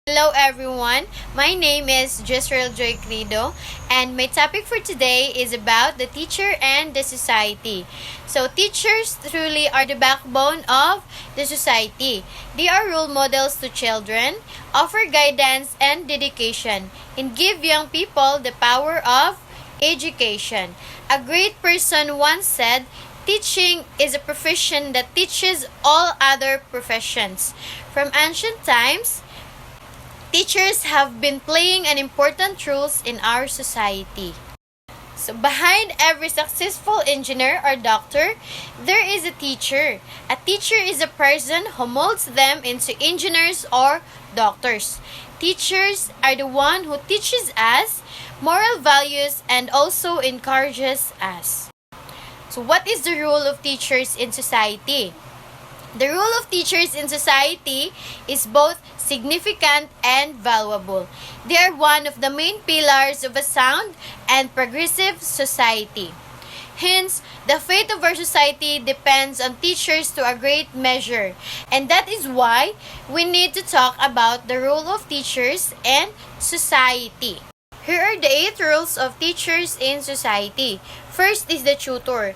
Hello everyone, my name is Credo, and my topic for today is about the teacher and the society. So teachers truly are the backbone of the society. They are role models to children, offer guidance and dedication, and give young people the power of education. A great person once said, teaching is a profession that teaches all other professions. From ancient times, teachers have been playing an important role in our society. So behind every successful engineer or doctor, there is a teacher. A teacher is a person who molds them into engineers or doctors. Teachers are the one who teaches us moral values and also encourages us. So what is the role of teachers in society? The role of teachers in society is both significant and valuable. They are one of the main pillars of a sound and progressive society. Hence, the fate of our society depends on teachers to a great measure, and that is why we need to talk about the role of teachers in society. Here are the 8 roles of teachers in society. First is the tutor.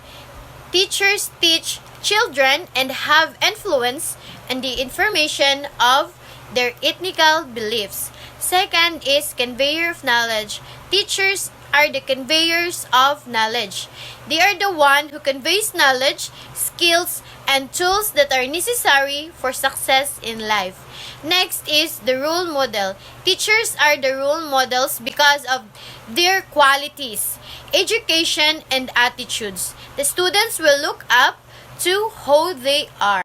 Teachers teach children and have influence on the information of their ethnical beliefs. Second is conveyor of knowledge. Teachers are the conveyors of knowledge. They are the one who conveys knowledge, skills, and tools that are necessary for success in life. Next is the role model. Teachers are the role models because of their qualities, education, and attitudes. The students will look up to how they are.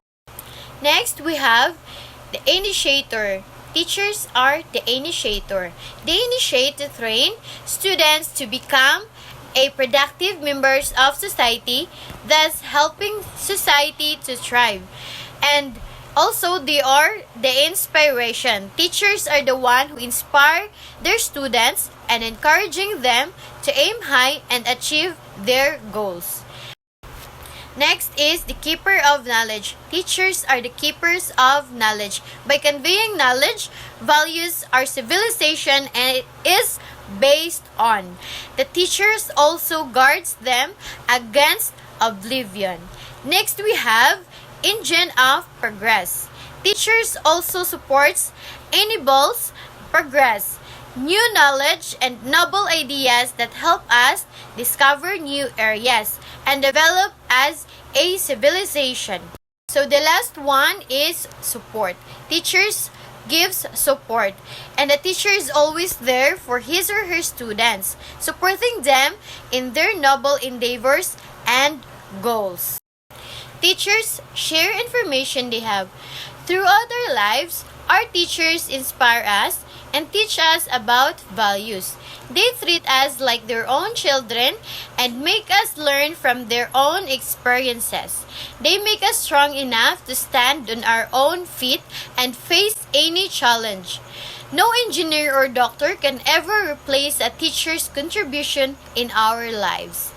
Next, we have the initiator. Teachers are the initiator. They initiate to train students to become a productive members of society, thus helping society to thrive. And also, they are the inspiration. Teachers are the one who inspire their students and encouraging them to aim high and achieve their goals. Next is the keeper of knowledge. Teachers are the keepers of knowledge. By conveying knowledge, values our civilization and it is based on. The teachers also guards them against oblivion. Next we have engine of progress. Teachers also supports enables progress, new knowledge and noble ideas that help us discover new areas and develop as a civilization. So the last one is support. Teachers gives support, and the teacher is always there for his or her students, supporting them in their noble endeavors and goals. Teachers share information they have. Throughout our lives, our teachers inspire us and teach us about values. They treat us like their own children and make us learn from their own experiences. They make us strong enough to stand on our own feet and face any challenge. No engineer or doctor can ever replace a teacher's contribution in our lives.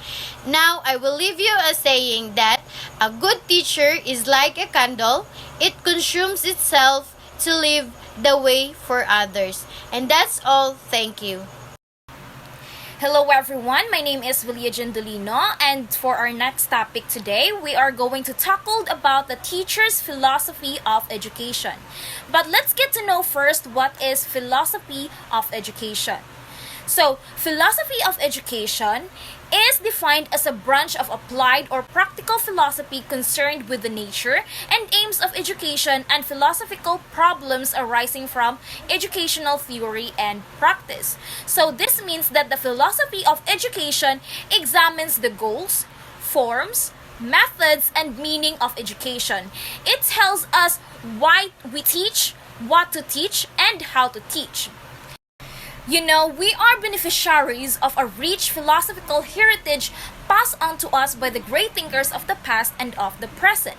Now, I will leave you a saying that a good teacher is like a candle. It consumes itself to leave the way for others. And that's all. Thank you. Hello everyone, my name is Dolino, and for our next topic today, we are going to tackle about the teacher's philosophy of education. But let's get to know first what is philosophy of education. So, philosophy of education is defined as a branch of applied or practical philosophy concerned with the nature and aims of education and philosophical problems arising from educational theory and practice. So this means that the philosophy of education examines the goals, forms, methods, and meaning of education. It tells us why we teach, what to teach, and how to teach. You know, we are beneficiaries of a rich philosophical heritage passed on to us by the great thinkers of the past and of the present.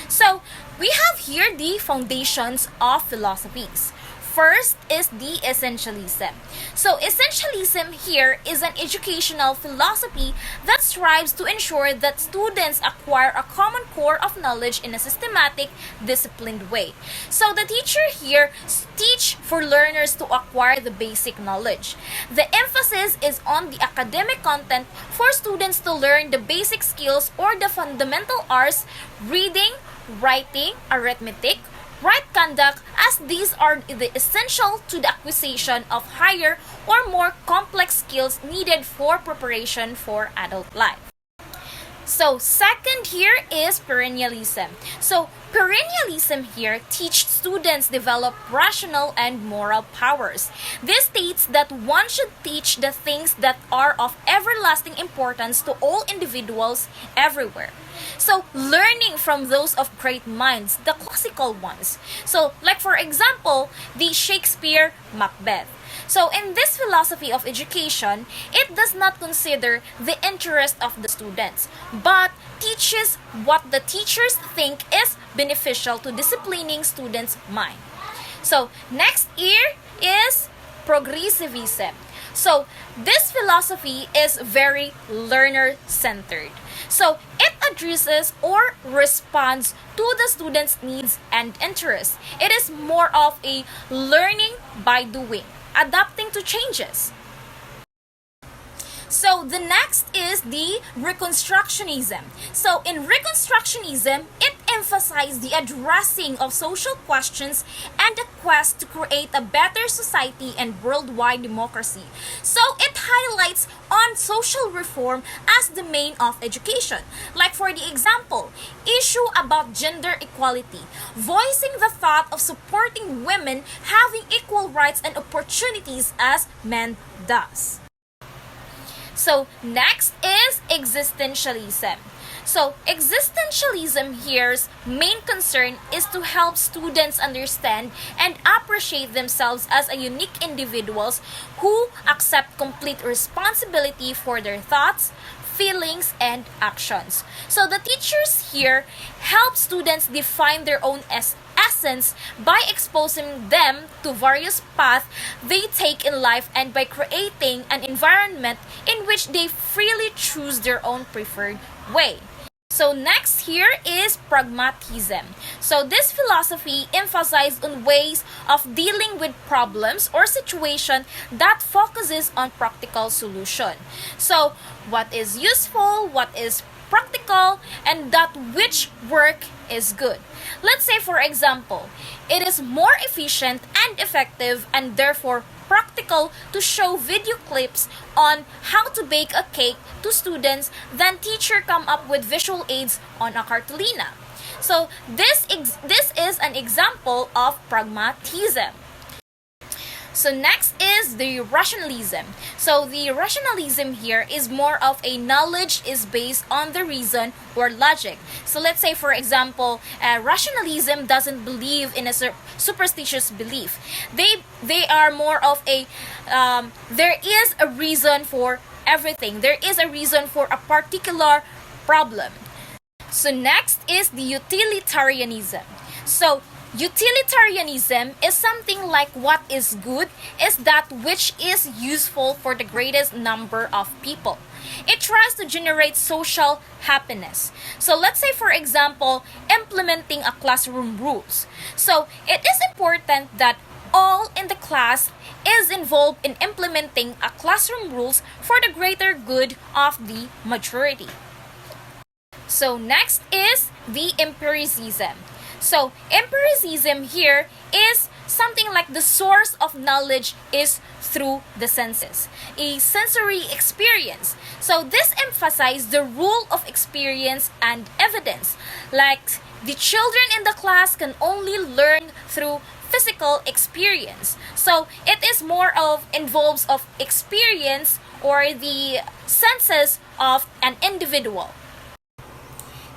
So, we have here the foundations of philosophies. First is the essentialism. So, essentialism here is an educational philosophy that strives to ensure that students acquire a common core of knowledge in a systematic, disciplined way. So, the teacher here teach for learners to acquire the basic knowledge. The emphasis is on the academic content for students to learn the basic skills or the fundamental arts, reading, writing, arithmetic, right conduct, as these are the essential to the acquisition of higher or more complex skills needed for preparation for adult life. So, second here is perennialism. So, perennialism here teaches students develop rational and moral powers. This states that one should teach the things that are of everlasting importance to all individuals everywhere. So, learning from those of great minds, the classical ones. So, like for example, the Shakespeare Macbeth. So, in this philosophy of education, it does not consider the interest of the students, but teaches what the teachers think is beneficial to disciplining students' mind. So, next here is progressivism. So, this philosophy is very learner-centered. So, it addresses or responds to the students' needs and interests. It is more of a learning by doing, adapting to changes. So the next is the Reconstructionism. So in Reconstructionism, it emphasized the addressing of social questions and the quest to create a better society and worldwide democracy. So it highlights on social reform as the main of education. Like for the example, issue about gender equality, voicing the thought of supporting women having equal rights and opportunities as men does. So next is existentialism. So existentialism here's main concern is to help students understand and appreciate themselves as a unique individuals who accept complete responsibility for their thoughts, feelings, and actions. So the teachers here help students define their own essence by exposing them to various paths they take in life and by creating an environment in which they freely choose their own preferred way. So next here is pragmatism. So this philosophy emphasizes on ways of dealing with problems or situation that focuses on practical solution. So what is useful, what is practical, and that which work is good. Let's say for example, it is more efficient and effective and therefore practical to show video clips on how to bake a cake to students than teacher come up with visual aids on a cartolina. So this is an example of pragmatism. So next is the rationalism. So the rationalism here is more of a knowledge is based on the reason or logic. So let's say for example, rationalism doesn't believe in a superstitious belief. They are more of a there is a reason for everything. There is a reason for a particular problem. So next is the utilitarianism. So utilitarianism is something like what is good is that which is useful for the greatest number of people. It tries to generate social happiness. So let's say for example, implementing a classroom rules. So it is important that all in the class is involved in implementing a classroom rules for the greater good of the majority. So next is the empiricism. So empiricism here is something like the source of knowledge is through the senses, a sensory experience. So this emphasizes the rule of experience and evidence. Like the children in the class can only learn through physical experience. So it is more of involves of experience or the senses of an individual.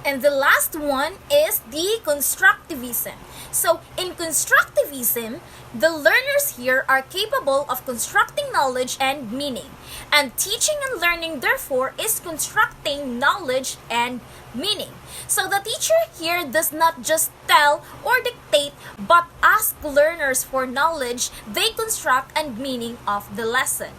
And the last one is the constructivism. So, in constructivism, the learners here are capable of constructing knowledge and meaning. And teaching and learning, therefore, is constructing knowledge and meaning. So, the teacher here does not just tell or dictate, but ask learners for knowledge they construct and meaning of the lesson.